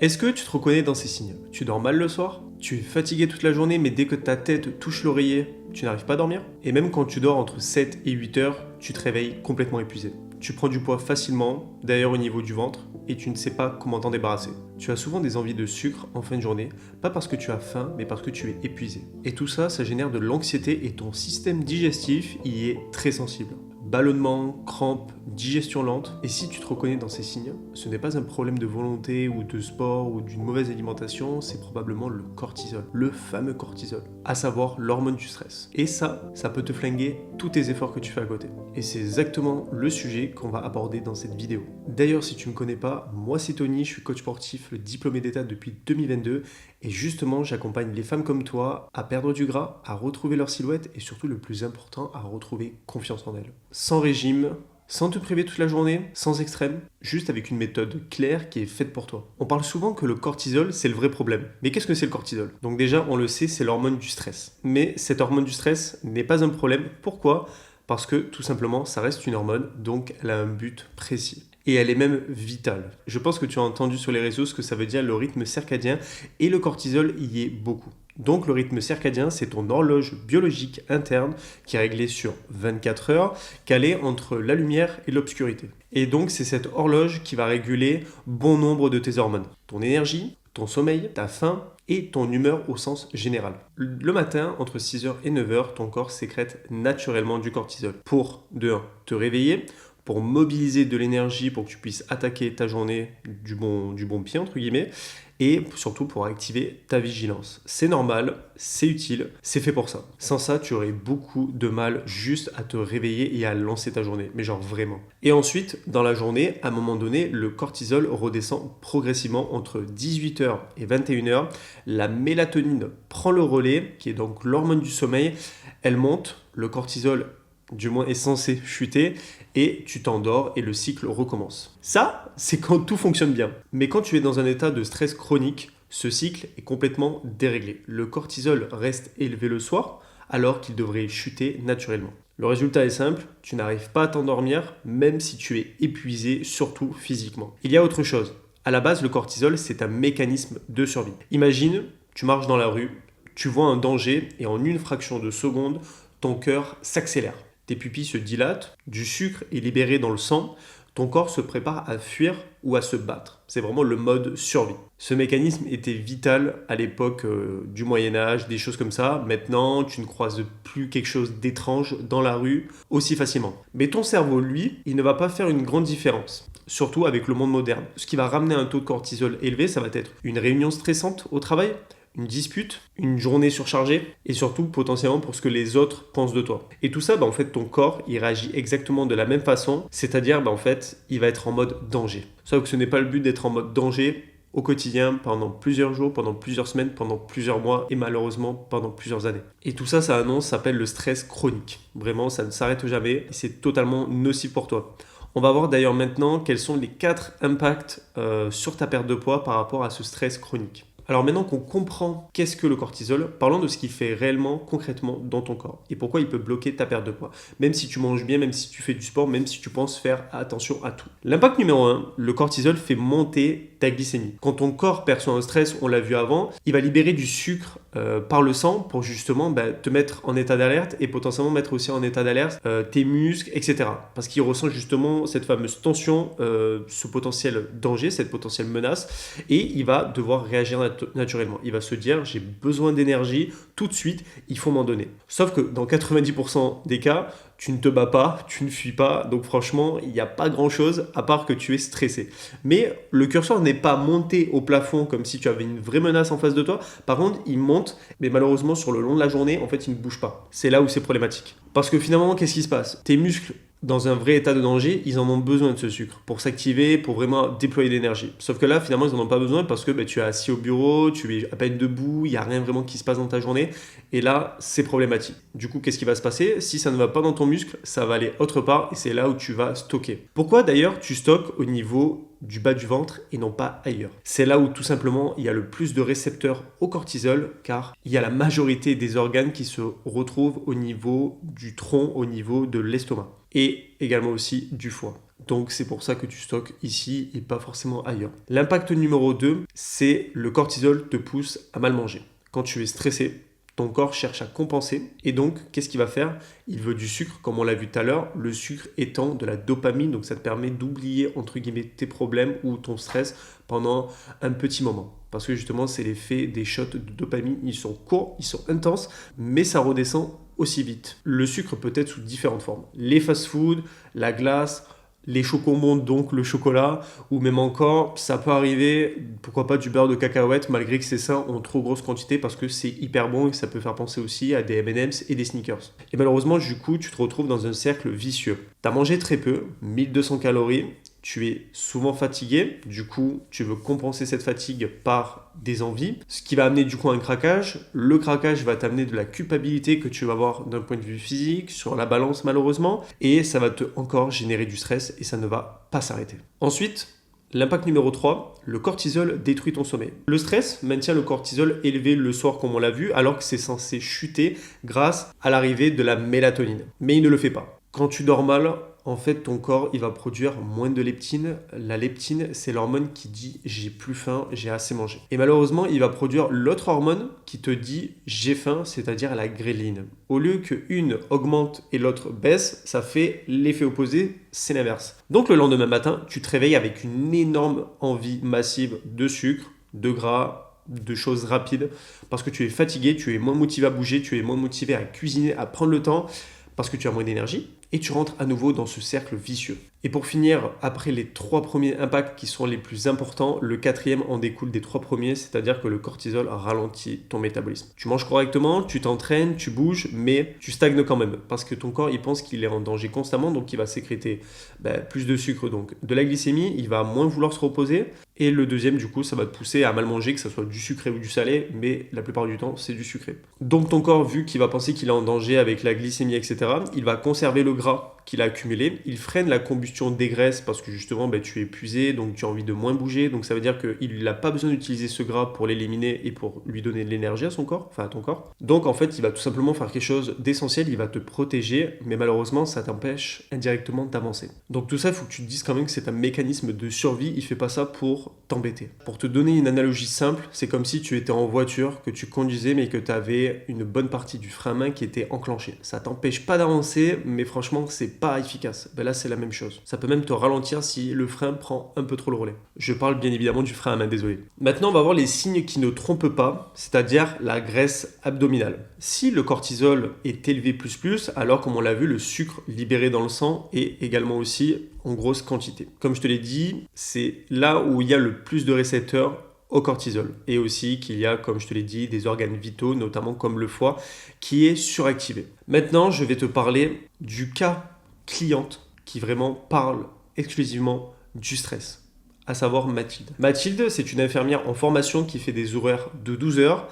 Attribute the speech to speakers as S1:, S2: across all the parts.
S1: Est-ce que tu te reconnais dans ces signes? Tu dors mal le soir? Tu es fatigué toute la journée, mais dès que ta tête touche l'oreiller, tu n'arrives pas à dormir? Et même quand tu dors entre 7 et 8 heures, tu te réveilles complètement épuisé. Tu prends du poids facilement, d'ailleurs au niveau du ventre, et tu ne sais pas comment t'en débarrasser. Tu as souvent des envies de sucre en fin de journée, pas parce que tu as faim, mais parce que tu es épuisé. Et tout ça, ça génère de l'anxiété et ton système digestif y est très sensible. Ballonnement, crampes, digestion lente. Et si tu te reconnais dans ces signes, ce n'est pas un problème de volonté ou de sport ou d'une mauvaise alimentation, c'est probablement le cortisol, le fameux cortisol, à savoir l'hormone du stress. Et ça peut te flinguer tous tes efforts que tu fais à côté. Et c'est exactement le sujet qu'on va aborder dans cette vidéo. D'ailleurs, si tu ne me connais pas, moi c'est Tony, je suis coach sportif, le diplômé d'État depuis 2022 et justement j'accompagne les femmes comme toi à perdre du gras, à retrouver leur silhouette et surtout le plus important, à retrouver confiance en elles. Sans régime, sans te priver toute la journée, sans extrême, juste avec une méthode claire qui est faite pour toi. On parle souvent que le cortisol, c'est le vrai problème. Mais qu'est-ce que c'est le cortisol? Donc déjà, on le sait, c'est l'hormone du stress. Mais cette hormone du stress n'est pas un problème. Pourquoi? Parce que tout simplement, ça reste une hormone, donc elle a un but précis. Et elle est même vitale. Je pense que tu as entendu sur les réseaux ce que ça veut dire le rythme circadien, et le cortisol y est beaucoup. Donc le rythme circadien, c'est ton horloge biologique interne qui est réglée sur 24 heures, calée entre la lumière et l'obscurité. Et donc c'est cette horloge qui va réguler bon nombre de tes hormones. Ton énergie, ton sommeil, ta faim et ton humeur au sens général. Le matin, entre 6h et 9h, ton corps sécrète naturellement du cortisol pour, de 1, te réveiller, pour mobiliser de l'énergie pour que tu puisses attaquer ta journée du bon pied, entre guillemets, et surtout pour activer ta vigilance. C'est normal, c'est utile, c'est fait pour ça. Sans ça, tu aurais beaucoup de mal juste à te réveiller et à lancer ta journée, mais genre vraiment. Et ensuite, dans la journée, à un moment donné, le cortisol redescend progressivement entre 18h et 21h. La mélatonine prend le relais, qui est donc l'hormone du sommeil, elle monte, le cortisol du moins est censé chuter, et tu t'endors et le cycle recommence. Ça, c'est quand tout fonctionne bien. Mais quand tu es dans un état de stress chronique, ce cycle est complètement déréglé. Le cortisol reste élevé le soir, alors qu'il devrait chuter naturellement. Le résultat est simple, tu n'arrives pas à t'endormir, même si tu es épuisé, surtout physiquement. Il y a autre chose. À la base, le cortisol, c'est un mécanisme de survie. Imagine, tu marches dans la rue, tu vois un danger, et en une fraction de seconde, ton cœur s'accélère. Tes pupilles se dilatent, du sucre est libéré dans le sang, ton corps se prépare à fuir ou à se battre. C'est vraiment le mode survie. Ce mécanisme était vital à l'époque du Moyen-Âge, des choses comme ça. Maintenant, tu ne croises plus quelque chose d'étrange dans la rue aussi facilement. Mais ton cerveau, lui, il ne va pas faire une grande différence. Surtout avec le monde moderne. Ce qui va ramener un taux de cortisol élevé, ça va être une réunion stressante au travail, une dispute, une journée surchargée et surtout potentiellement pour ce que les autres pensent de toi. Et tout ça, en fait, ton corps, il réagit exactement de la même façon, c'est-à-dire, en fait, il va être en mode danger. Sauf que ce n'est pas le but d'être en mode danger au quotidien pendant plusieurs jours, pendant plusieurs semaines, pendant plusieurs mois et malheureusement pendant plusieurs années. Et tout ça, ça annonce, ça s'appelle le stress chronique. Vraiment, ça ne s'arrête jamais et c'est totalement nocif pour toi. On va voir d'ailleurs maintenant quels sont les 4 impacts sur ta perte de poids par rapport à ce stress chronique. Alors maintenant qu'on comprend qu'est-ce que le cortisol, parlons de ce qu'il fait réellement, concrètement dans ton corps et pourquoi il peut bloquer ta perte de poids. Même si tu manges bien, même si tu fais du sport, même si tu penses faire attention à tout. L'impact numéro 1, le cortisol fait monter ta glycémie. Quand ton corps perçoit un stress, on l'a vu avant, il va libérer du sucre par le sang pour justement te mettre en état d'alerte et potentiellement mettre aussi en état d'alerte tes muscles, etc. Parce qu'il ressent justement cette fameuse tension, ce potentiel danger, cette potentielle menace et il va devoir réagir naturellement. Il va se dire j'ai besoin d'énergie tout de suite, il faut m'en donner. Sauf que dans 90% des cas, tu ne te bats pas, tu ne fuis pas, donc franchement, il n'y a pas grand-chose à part que tu es stressé. Mais le curseur n'est pas monté au plafond comme si tu avais une vraie menace en face de toi. Par contre, il monte, mais malheureusement, sur le long de la journée, en fait, il ne bouge pas. C'est là où c'est problématique. Parce que finalement, qu'est-ce qui se passe? Tes muscles, dans un vrai état de danger, ils en ont besoin de ce sucre pour s'activer, pour vraiment déployer l'énergie. Sauf que là, finalement, ils n'en ont pas besoin parce que tu es assis au bureau, tu es à peine debout, il n'y a rien vraiment qui se passe dans ta journée. Et là, c'est problématique. Du coup, qu'est-ce qui va se passer? Si ça ne va pas dans ton muscle, ça va aller autre part et c'est là où tu vas stocker. Pourquoi d'ailleurs tu stockes au niveau du bas du ventre et non pas ailleurs? C'est là où tout simplement il y a le plus de récepteurs au cortisol car il y a la majorité des organes qui se retrouvent au niveau du tronc, au niveau de l'estomac et également aussi du foie. Donc c'est pour ça que tu stockes ici et pas forcément ailleurs. L'impact numéro 2, c'est le cortisol te pousse à mal manger. Quand tu es stressé, ton corps cherche à compenser et donc qu'est-ce qu'il va faire? Il veut du sucre, comme on l'a vu tout à l'heure, le sucre étant de la dopamine, donc ça te permet d'oublier entre guillemets tes problèmes ou ton stress pendant un petit moment. Parce que justement c'est l'effet des shots de dopamine, ils sont courts, ils sont intenses, mais ça redescend aussi vite. Le sucre peut être sous différentes formes. Les fast-foods, la glace, les chocomondes, donc le chocolat, ou même encore, ça peut arriver, pourquoi pas du beurre de cacahuète, malgré que c'est ça en trop grosse quantité, parce que c'est hyper bon et que ça peut faire penser aussi à des M&M's et des sneakers. Et malheureusement, du coup, tu te retrouves dans un cercle vicieux. Tu as mangé très peu, 1200 calories, tu es souvent fatigué, du coup, tu veux compenser cette fatigue par des envies, ce qui va amener du coup un craquage. Le craquage va t'amener de la culpabilité que tu vas avoir d'un point de vue physique, sur la balance malheureusement, et ça va te encore générer du stress et ça ne va pas s'arrêter. Ensuite, l'impact numéro 3, le cortisol détruit ton sommeil. Le stress maintient le cortisol élevé le soir comme on l'a vu, alors que c'est censé chuter grâce à l'arrivée de la mélatonine. Mais il ne le fait pas. Quand tu dors mal, en fait, ton corps, il va produire moins de leptine. La leptine, c'est l'hormone qui dit « j'ai plus faim, j'ai assez mangé ». Et malheureusement, il va produire l'autre hormone qui te dit « j'ai faim », c'est-à-dire la gréline. Au lieu qu'une augmente et l'autre baisse, ça fait l'effet opposé, c'est l'inverse. Donc le lendemain matin, tu te réveilles avec une énorme envie massive de sucre, de gras, de choses rapides, parce que tu es fatigué, tu es moins motivé à bouger, tu es moins motivé à cuisiner, à prendre le temps, parce que tu as moins d'énergie. Et tu rentres à nouveau dans ce cercle vicieux. Et pour finir, après les 3 premiers impacts qui sont les plus importants, le 4e en découle des 3 premiers, c'est-à-dire que le cortisol ralentit ton métabolisme. Tu manges correctement, tu t'entraînes, tu bouges, mais tu stagnes quand même, parce que ton corps il pense qu'il est en danger constamment, donc il va sécréter plus de sucre, donc de la glycémie, il va moins vouloir se reposer. Et le deuxième, du coup, ça va te pousser à mal manger, que ce soit du sucré ou du salé, mais la plupart du temps, c'est du sucré. Donc ton corps, vu qu'il va penser qu'il est en danger avec la glycémie, etc., il va conserver le gras qu'il a accumulé, il freine la combustion des graisses parce que justement tu es épuisé, donc tu as envie de moins bouger, donc ça veut dire qu'il n'a pas besoin d'utiliser ce gras pour l'éliminer et pour lui donner de l'énergie à son corps, enfin à ton corps. Donc en fait il va tout simplement faire quelque chose d'essentiel, il va te protéger, mais malheureusement ça t'empêche indirectement d'avancer. Donc tout ça il faut que tu te dises quand même que c'est un mécanisme de survie, il fait pas ça pour t'embêter. Pour te donner une analogie simple, c'est comme si tu étais en voiture, que tu conduisais mais que tu avais une bonne partie du frein à main qui était enclenchée. Ça t'empêche pas d'avancer, mais franchement c'est pas efficace. Là c'est la même chose. Ça peut même te ralentir si le frein prend un peu trop le relais. Je parle bien évidemment du frein à main, désolé. Maintenant on va voir les signes qui ne trompent pas, c'est-à-dire la graisse abdominale. Si le cortisol est élevé plus, alors comme on l'a vu, le sucre libéré dans le sang est également aussi en grosse quantité. Comme je te l'ai dit, c'est là où il y a le plus de récepteurs au cortisol. Et aussi qu'il y a, comme je te l'ai dit, des organes vitaux, notamment comme le foie, qui est suractivé. Maintenant, je vais te parler du cas cliente qui vraiment parle exclusivement du stress, à savoir Mathilde. Mathilde, c'est une infirmière en formation qui fait des horaires de 12 heures.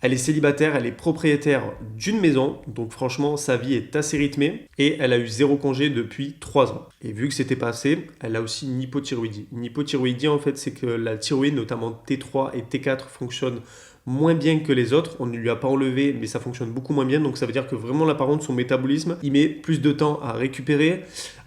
S1: Elle est célibataire, elle est propriétaire d'une maison, donc franchement sa vie est assez rythmée et elle a eu 0 congé depuis 3 ans. Et vu que c'était passé, elle a aussi une hypothyroïdie. Une hypothyroïdie en fait c'est que la thyroïde, notamment T3 et T4 fonctionnent moins bien que les autres, on ne lui a pas enlevé mais ça fonctionne beaucoup moins bien, donc ça veut dire que vraiment là par contre son métabolisme il met plus de temps à récupérer,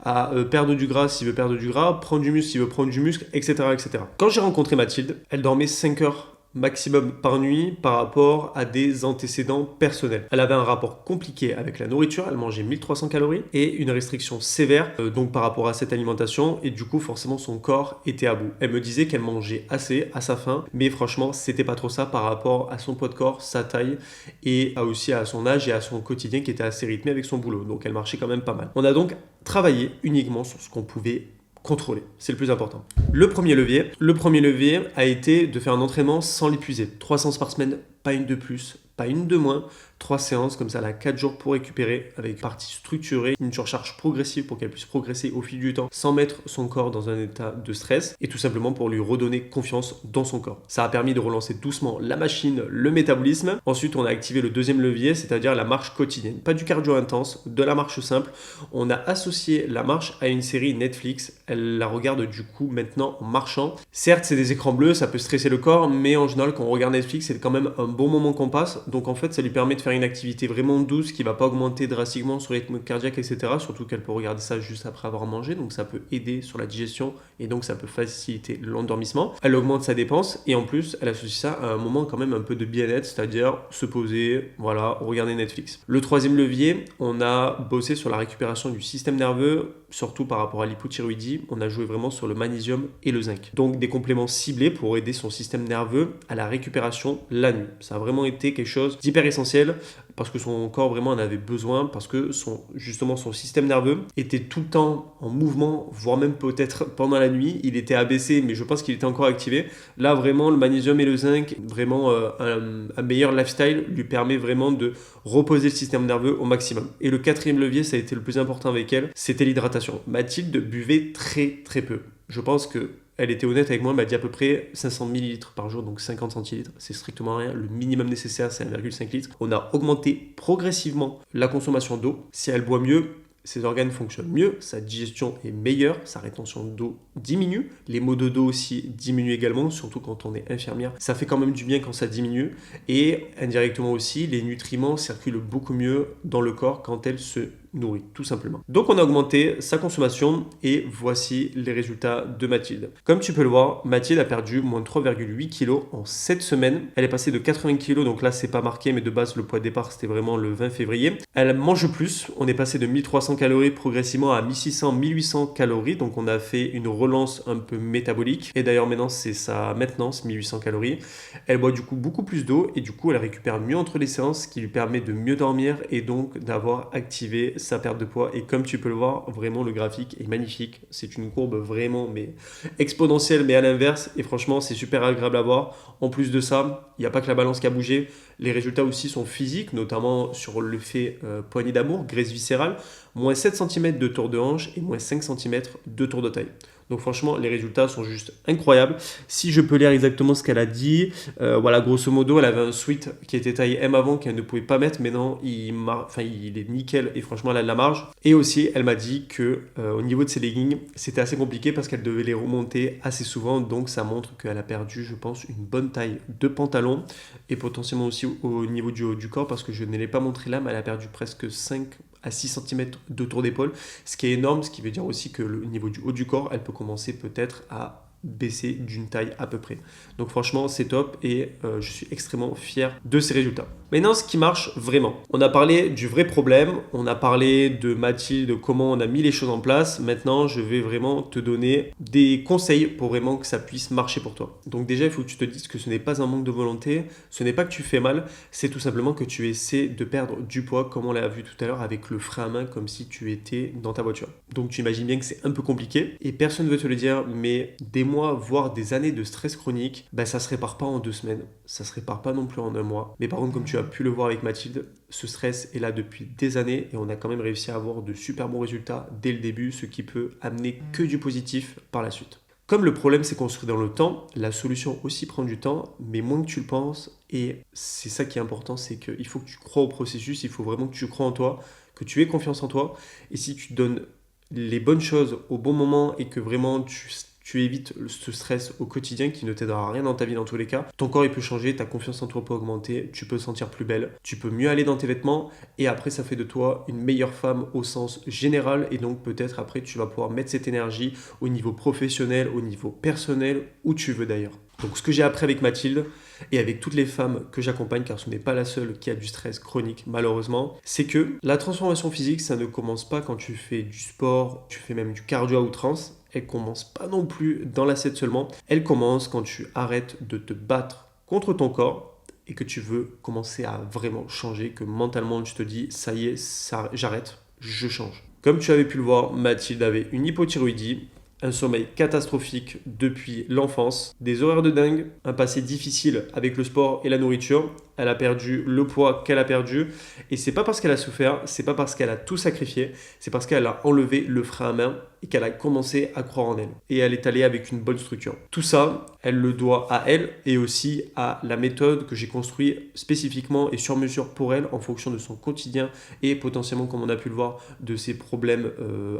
S1: à perdre du gras s'il veut perdre du gras, prendre du muscle s'il veut prendre du muscle, etc. etc. Quand j'ai rencontré Mathilde, elle dormait 5 heures maximum par nuit par rapport à des antécédents personnels. Elle avait un rapport compliqué avec la nourriture, elle mangeait 1300 calories et une restriction sévère donc par rapport à cette alimentation et du coup forcément son corps était à bout. Elle me disait qu'elle mangeait assez à sa faim mais franchement c'était pas trop ça par rapport à son poids de corps, sa taille et aussi à son âge et à son quotidien qui était assez rythmé avec son boulot. Donc elle marchait quand même pas mal. On a donc travaillé uniquement sur ce qu'on pouvait contrôler, c'est le plus important. Le premier levier a été de faire un entraînement sans l'épuiser. 3 séances par semaine, pas une de plus, pas une de moins. 3 séances comme ça, elle a 4 jours pour récupérer avec partie structurée, une surcharge progressive pour qu'elle puisse progresser au fil du temps sans mettre son corps dans un état de stress et tout simplement pour lui redonner confiance dans son corps. Ça a permis de relancer doucement la machine, le métabolisme. Ensuite, on a activé le deuxième levier, c'est-à-dire la marche quotidienne. Pas du cardio intense, de la marche simple. On a associé la marche à une série Netflix. Elle la regarde du coup maintenant en marchant. Certes, c'est des écrans bleus, ça peut stresser le corps, mais en général, quand on regarde Netflix, c'est quand même un bon moment qu'on passe. Donc en fait, ça lui permet de faire une activité vraiment douce qui va pas augmenter drastiquement son rythme cardiaque, etc. Surtout qu'elle peut regarder ça juste après avoir mangé, donc ça peut aider sur la digestion et donc ça peut faciliter l'endormissement. Elle augmente sa dépense et en plus, elle associe ça à un moment quand même un peu de bien-être, c'est-à-dire se poser, voilà, regarder Netflix. Le troisième levier, on a bossé sur la récupération du système nerveux, surtout par rapport à l'hypothyroïdie. On a joué vraiment sur le magnésium et le zinc. Donc des compléments ciblés pour aider son système nerveux à la récupération la nuit. Ça a vraiment été quelque chose d'hyper essentiel parce que son corps vraiment en avait besoin, parce que justement son système nerveux était tout le temps en mouvement, voire même peut-être pendant la nuit. Il était abaissé, mais je pense qu'il était encore activé. Là, vraiment, le magnésium et le zinc, vraiment un meilleur lifestyle lui permet vraiment de reposer le système nerveux au maximum. Et le quatrième levier, ça a été le plus important avec elle, c'était l'hydratation. Mathilde buvait très très peu. Je pense que elle était honnête avec moi, elle m'a dit à peu près 500 ml par jour, donc 50 centilitres. C'est strictement rien. Le minimum nécessaire, c'est 1,5 litre. On a augmenté progressivement la consommation d'eau. Si elle boit mieux, ses organes fonctionnent mieux, sa digestion est meilleure, sa rétention d'eau diminue, les maux de dos aussi diminuent également, surtout quand on est infirmière. Ça fait quand même du bien quand ça diminue et indirectement aussi, les nutriments circulent beaucoup mieux dans le corps quand elle se nourrit, tout simplement. Donc on a augmenté sa consommation et voici les résultats de Mathilde. Comme tu peux le voir, Mathilde a perdu moins 3,8 kg en 7 semaines. Elle est passée de 80 kg, donc là c'est pas marqué, mais de base le poids de départ c'était vraiment le 20 février. Elle mange plus, on est passé de 1300 calories progressivement à 1600, 1800 calories, donc on a fait une relance un peu métabolique. Et d'ailleurs maintenant c'est sa maintenance, 1800 calories. Elle boit du coup beaucoup plus d'eau et du coup elle récupère mieux entre les séances, ce qui lui permet de mieux dormir et donc d'avoir activé sa perte de poids. Et comme tu peux le voir, vraiment le graphique est magnifique. C'est une courbe vraiment mais exponentielle, mais à l'inverse. Et franchement, c'est super agréable à voir. En plus de ça, il n'y a pas que la balance qui a bougé. Les résultats aussi sont physiques, notamment sur l'effet poignée d'amour, graisse viscérale. Moins 7 cm de tour de hanche et moins 5 cm de tour de taille. Donc franchement, les résultats sont juste incroyables. Si je peux lire exactement ce qu'elle a dit, voilà, grosso modo, elle avait un sweat qui était taille M avant qu'elle ne pouvait pas mettre, mais non, il est nickel et franchement, elle a de la marge. Et aussi, elle m'a dit que au niveau de ses leggings, c'était assez compliqué parce qu'elle devait les remonter assez souvent, donc ça montre qu'elle a perdu, je pense, une bonne taille de pantalon et potentiellement aussi au niveau du haut du corps parce que je ne l'ai pas montré là, mais elle a perdu presque 5 à 6 cm de tour d'épaule, ce qui est énorme, ce qui veut dire aussi que le niveau du haut du corps, elle peut commencer peut-être à baisser d'une taille à peu près. Donc franchement, c'est top et je suis extrêmement fier de ces résultats. Maintenant, ce qui marche vraiment. On a parlé du vrai problème, on a parlé de Mathilde, de comment on a mis les choses en place. Maintenant, je vais vraiment te donner des conseils pour vraiment que ça puisse marcher pour toi. Donc déjà, il faut que tu te dises que ce n'est pas un manque de volonté, ce n'est pas que tu fais mal, c'est tout simplement que tu essaies de perdre du poids, comme on l'a vu tout à l'heure avec le frein à main, comme si tu étais dans ta voiture. Donc tu imagines bien que c'est un peu compliqué et personne ne veut te le dire, mais des mois, voire des années de stress chronique, ça se répare pas en 2 semaines, ça se répare pas non plus en un mois. Mais par contre, comme tu as pu le voir avec Mathilde, ce stress est là depuis des années et on a quand même réussi à avoir de super bons résultats dès le début, ce qui peut amener que du positif par la suite. Comme le problème s'est construit dans le temps, la solution aussi prend du temps, mais moins que tu le penses. Et c'est ça qui est important, c'est qu'il faut que tu crois au processus, il faut vraiment que tu crois en toi, que tu aies confiance en toi. Et si tu donnes les bonnes choses au bon moment et que vraiment tu évites ce stress au quotidien qui ne t'aidera à rien dans ta vie dans tous les cas, ton corps il peut changer, ta confiance en toi peut augmenter, tu peux te sentir plus belle, tu peux mieux aller dans tes vêtements et après ça fait de toi une meilleure femme au sens général et donc peut-être après tu vas pouvoir mettre cette énergie au niveau professionnel, au niveau personnel, où tu veux d'ailleurs. Donc ce que j'ai appris avec Mathilde et avec toutes les femmes que j'accompagne, car ce n'est pas la seule qui a du stress chronique malheureusement, c'est que la transformation physique ça ne commence pas quand tu fais du sport, tu fais même du cardio à outrance. Elle commence pas non plus dans l'assiette seulement. Elle commence quand tu arrêtes de te battre contre ton corps et que tu veux commencer à vraiment changer, que mentalement tu te dis ça y est, j'arrête, je change. Comme tu avais pu le voir, Mathilde avait une hypothyroïdie, un sommeil catastrophique depuis l'enfance, des horaires de dingue, un passé difficile avec le sport et la nourriture. Elle a perdu le poids qu'elle a perdu et c'est pas parce qu'elle a souffert, c'est pas parce qu'elle a tout sacrifié, c'est parce qu'elle a enlevé le frein à main et qu'elle a commencé à croire en elle. Et elle est allée avec une bonne structure. Tout ça, elle le doit à elle et aussi à la méthode que j'ai construite spécifiquement et sur mesure pour elle en fonction de son quotidien et potentiellement, comme on a pu le voir, de ses problèmes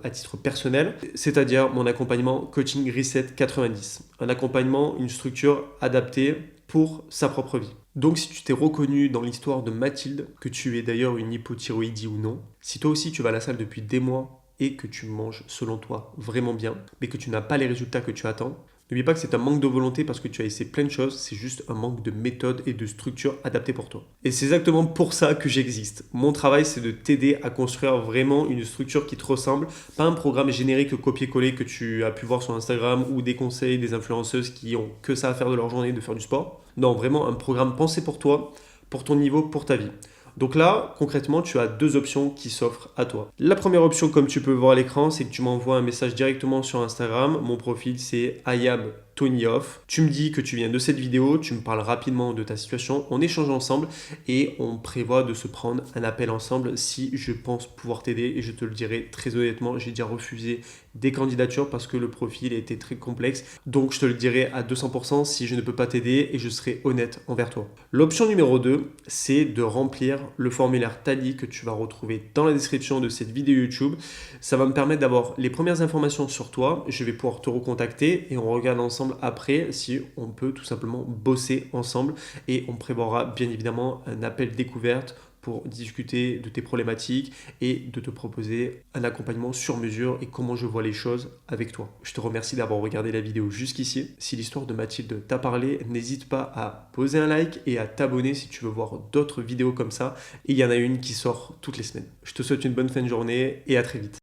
S1: à titre personnel. C'est-à-dire mon accompagnement Coaching Reset 90. Un accompagnement, une structure adaptée pour sa propre vie. Donc si tu t'es reconnu dans l'histoire de Mathilde, que tu es d'ailleurs une hypothyroïdie ou non, si toi aussi tu vas à la salle depuis des mois et que tu manges selon toi vraiment bien, mais que tu n'as pas les résultats que tu attends, n'oublie pas que c'est un manque de volonté parce que tu as essayé plein de choses, c'est juste un manque de méthode et de structure adaptée pour toi. Et c'est exactement pour ça que j'existe. Mon travail, c'est de t'aider à construire vraiment une structure qui te ressemble, pas un programme générique copier-coller que tu as pu voir sur Instagram ou des conseils des influenceuses qui ont que ça à faire de leur journée de faire du sport. Non, vraiment un programme pensé pour toi, pour ton niveau, pour ta vie. Donc là, concrètement, tu as deux options qui s'offrent à toi. La première option, comme tu peux voir à l'écran, c'est que tu m'envoies un message directement sur Instagram. Mon profil, c'est IamTonyOff. Tu me dis que tu viens de cette vidéo, tu me parles rapidement de ta situation, on échange ensemble et on prévoit de se prendre un appel ensemble si je pense pouvoir t'aider. Et je te le dirai très honnêtement, j'ai déjà refusé des candidatures parce que le profil était très complexe. Donc je te le dirai à 200% si je ne peux pas t'aider et je serai honnête envers toi. L'option numéro 2, c'est de remplir le formulaire Tally que tu vas retrouver dans la description de cette vidéo YouTube. Ça va me permettre d'avoir les premières informations sur toi. Je vais pouvoir te recontacter et on regarde ensemble après si on peut tout simplement bosser ensemble et on prévoira bien évidemment un appel découverte pour discuter de tes problématiques et de te proposer un accompagnement sur mesure et comment je vois les choses avec toi. Je te remercie d'avoir regardé la vidéo jusqu'ici. Si l'histoire de Mathilde t'a parlé, n'hésite pas à poser un like et à t'abonner si tu veux voir d'autres vidéos comme ça. Et il y en a une qui sort toutes les semaines. Je te souhaite une bonne fin de journée et à très vite.